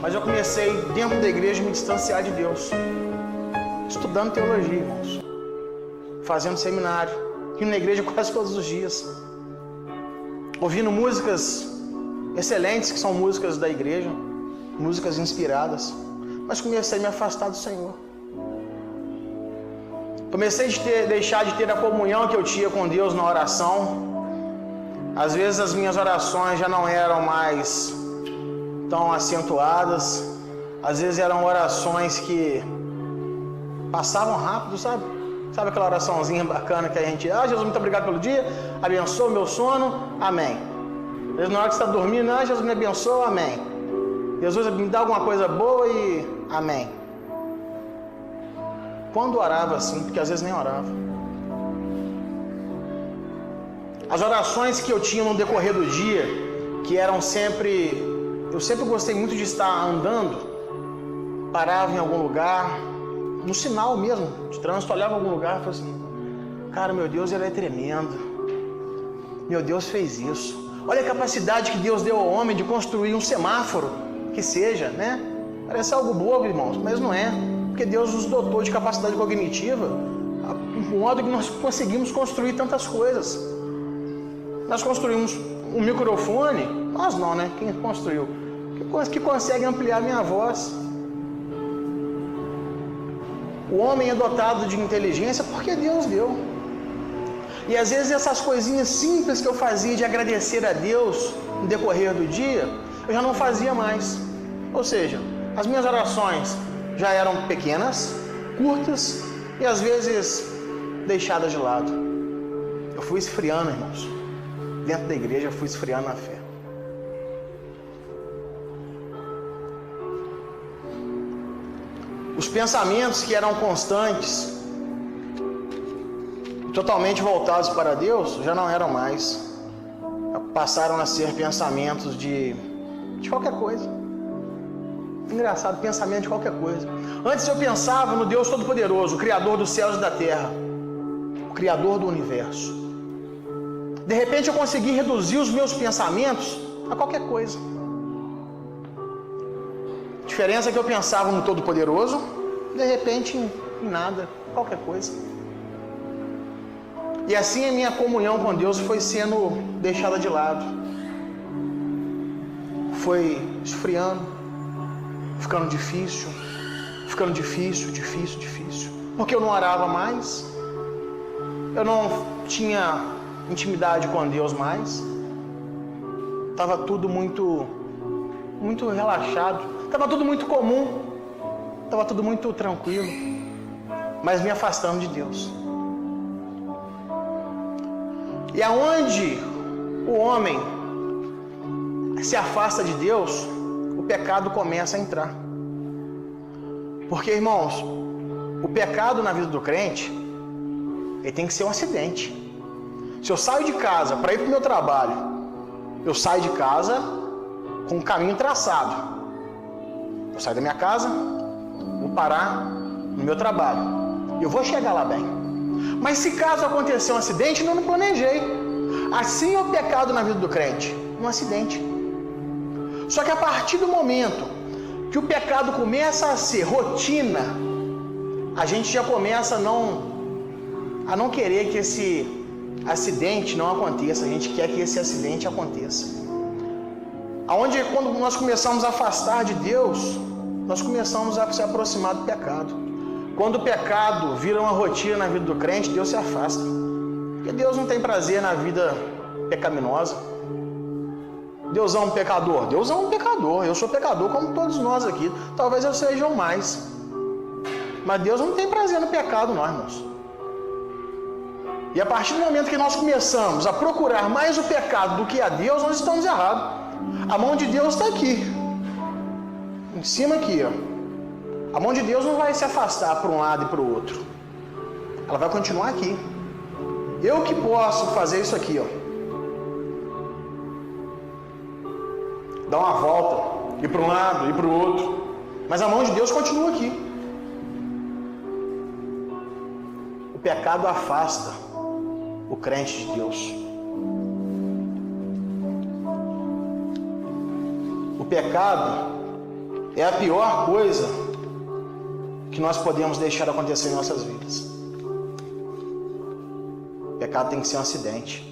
Mas eu comecei, dentro da igreja, a me distanciar de Deus. Estudando teologia, irmãos. Fazendo seminário. Indo na igreja quase todos os dias. Ouvindo músicas excelentes, que são músicas da igreja. Músicas inspiradas. Mas comecei a me afastar do Senhor. Comecei a deixar de ter a comunhão que eu tinha com Deus na oração. Às vezes as minhas orações já não eram mais tão acentuadas. Às vezes eram orações que passavam rápido, sabe? Sabe aquela oraçãozinha bacana que a gente... Jesus, muito obrigado pelo dia. Abençoa o meu sono. Amém. Às vezes na hora que você está dormindo, Jesus me abençoa. Amém. Jesus me dá alguma coisa boa e... Amém. Quando orava assim, porque às vezes nem orava. As orações que eu tinha no decorrer do dia, que eram sempre... Eu sempre gostei muito de estar andando, parava em algum lugar, no sinal mesmo, de trânsito, olhava em algum lugar e falava assim, cara, meu Deus, ele é tremendo. Meu Deus fez isso. Olha a capacidade que Deus deu ao homem de construir um semáforo, que seja, né? Parece algo bobo, irmãos, mas não é. Porque Deus nos dotou de capacidade cognitiva, de modo que nós conseguimos construir tantas coisas. Nós construímos um microfone, nós não, né? Quem construiu? Que consegue ampliar minha voz. O homem é dotado de inteligência porque Deus deu. E às vezes essas coisinhas simples que eu fazia de agradecer a Deus no decorrer do dia, eu já não fazia mais. Ou seja, as minhas orações já eram pequenas, curtas e às vezes deixadas de lado. Eu fui esfriando, irmãos. Dentro da igreja eu fui esfriando na fé. Os pensamentos que eram constantes, totalmente voltados para Deus, já não eram mais. Passaram a ser pensamentos de qualquer coisa. Engraçado, pensamento de qualquer coisa. Antes eu pensava no Deus Todo-Poderoso, o Criador dos céus e da terra, o Criador do universo. De repente eu consegui reduzir os meus pensamentos a qualquer coisa. A diferença é que eu pensava no Todo-Poderoso, de repente em nada, qualquer coisa. E assim a minha comunhão com Deus foi sendo deixada de lado. Foi esfriando, ficando difícil, difícil. Porque eu não orava mais, eu não tinha intimidade com Deus mais. Estava tudo muito relaxado, estava tudo muito comum, estava tudo muito tranquilo, mas me afastando de Deus. E aonde o homem se afasta de Deus, o pecado começa a entrar. Porque, irmãos, o pecado na vida do crente, ele tem que ser um acidente. Se eu saio de casa para ir para o meu trabalho, eu saio de casa com um caminho traçado. Eu saio da minha casa, vou parar no meu trabalho. Eu vou chegar lá bem. Mas se caso acontecer um acidente, eu não planejei. Assim é o pecado na vida do crente, um acidente. Só que a partir do momento que o pecado começa a ser rotina, a gente já começa a não querer que esse acidente não aconteça. A gente quer que esse acidente aconteça. Aonde quando nós começamos a afastar de Deus, nós começamos a se aproximar do pecado. Quando o pecado vira uma rotina na vida do crente, Deus se afasta. Porque Deus não tem prazer na vida pecaminosa. Deus é um pecador? Deus é um pecador. Eu sou pecador como todos nós aqui. Talvez eu seja o mais. Mas Deus não tem prazer no pecado, não, irmãos. E a partir do momento que nós começamos a procurar mais o pecado do que a Deus, nós estamos errados. A mão de Deus está aqui. Em cima aqui, ó. A mão de Deus não vai se afastar para um lado e para o outro. Ela vai continuar aqui. Eu que posso fazer isso aqui, ó. Dar uma volta, ir para um lado, ir para o outro. Mas a mão de Deus continua aqui. O pecado afasta o crente de Deus. O pecado é a pior coisa que nós podemos deixar acontecer em nossas vidas. O pecado tem que ser um acidente.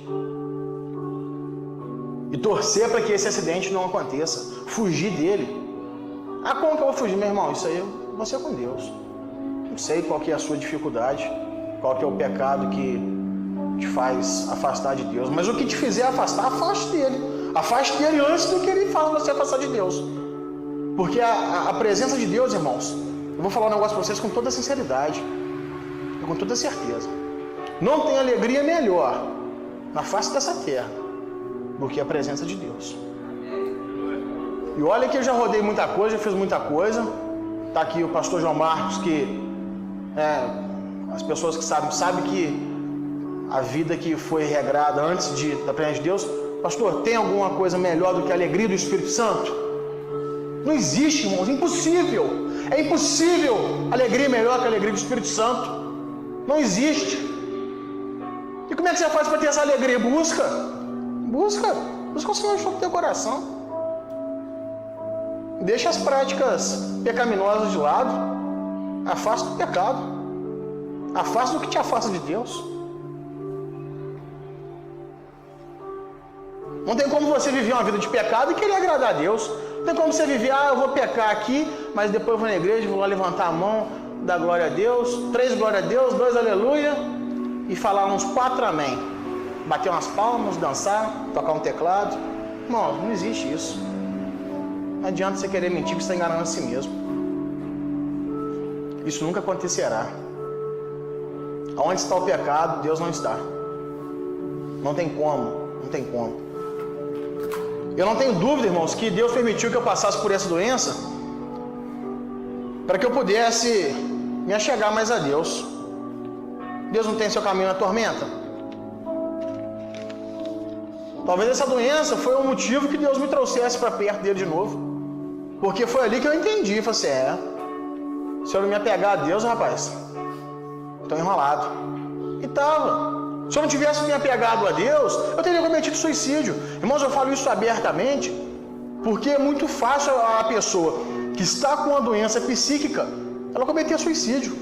E torcer para que esse acidente não aconteça. Fugir dele. Ah, como que eu vou fugir, meu irmão? Isso aí você é com Deus. Não sei qual que é a sua dificuldade, qual que é o pecado que te faz afastar de Deus. Mas o que te fizer afastar, afaste dele. Afaste dele antes do que ele faz você afastar de Deus. Porque a presença de Deus, irmãos, eu vou falar um negócio para vocês com toda sinceridade e com toda certeza. Não tem alegria melhor na face dessa terra do que a presença de Deus. E olha que eu já rodei muita coisa, já fiz muita coisa. Tá aqui o pastor João Marcos, que as pessoas que sabem que a vida que foi regrada antes da presença de Deus. Pastor, tem alguma coisa melhor do que a alegria do Espírito Santo? Não existe, irmãos, é impossível. É impossível alegria melhor que a alegria do Espírito Santo. Não existe. E como é que você faz para ter essa alegria? Busca o Senhor de todo o teu coração. Deixa as práticas pecaminosas de lado. Afasta o pecado. Afasta o que te afasta de Deus. Não tem como você viver uma vida de pecado e querer agradar a Deus. Não tem como você viver, eu vou pecar aqui, mas depois eu vou na igreja, vou lá levantar a mão, dar glória a Deus, 3 glória a Deus, 2 aleluia, e falar uns 4 amém. Bater umas palmas, dançar, tocar um teclado. Irmão, não existe isso. Não adianta você querer mentir que você está enganando a si mesmo. Isso nunca acontecerá. Aonde está o pecado, Deus não está. Não tem como. Eu não tenho dúvida, irmãos, que Deus permitiu que eu passasse por essa doença para que eu pudesse me achegar mais a Deus. Deus não tem seu caminho na tormenta? Talvez essa doença foi o motivo que Deus me trouxesse para perto dele de novo. Porque foi ali que eu entendi. Falei assim, se eu não me apegar a Deus, rapaz, estou enrolado. E estava. Se eu não tivesse me apegado a Deus, eu teria cometido suicídio. Irmãos, eu falo isso abertamente, porque é muito fácil a pessoa que está com uma doença psíquica, ela cometer suicídio.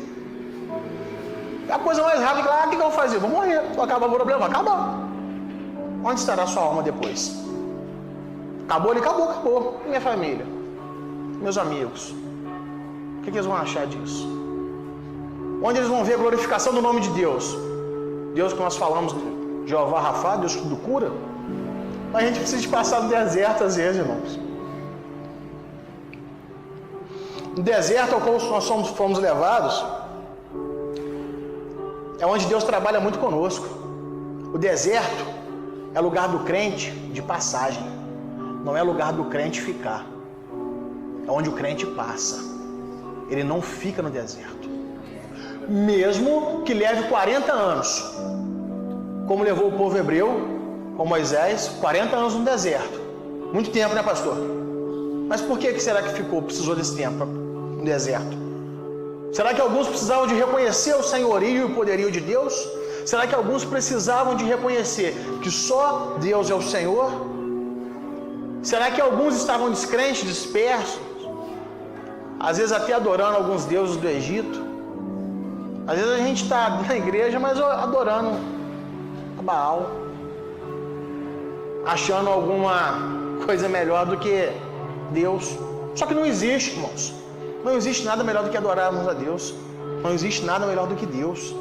É a coisa mais rápida, o que eu vou fazer? Vou morrer, acaba o problema, acaba. Onde estará a sua alma depois? Acabou ali, acabou. E minha família? Meus amigos? O que eles vão achar disso? Onde eles vão ver a glorificação do nome de Deus? Deus que nós falamos, Jeová Rafá, Deus que tudo cura. Mas a gente precisa de passar no deserto às vezes, irmãos. No deserto ao qual nós fomos levados, é onde Deus trabalha muito conosco. O deserto é lugar do crente de passagem. Não é lugar do crente ficar. É onde o crente passa. Ele não fica no deserto. Mesmo que leve 40 anos, como levou o povo hebreu, com Moisés, 40 anos no deserto. Muito tempo, né, pastor? Mas por que será que precisou desse tempo no deserto? Será que alguns precisavam de reconhecer o senhorio e o poderio de Deus? Será que alguns precisavam de reconhecer que só Deus é o Senhor? Será que alguns estavam descrentes, dispersos? Às vezes até adorando alguns deuses do Egito? Às vezes a gente está na igreja, mas adorando a Baal, achando alguma coisa melhor do que Deus. Só que não existe, irmãos. Não existe nada melhor do que adorarmos a Deus. Não existe nada melhor do que Deus.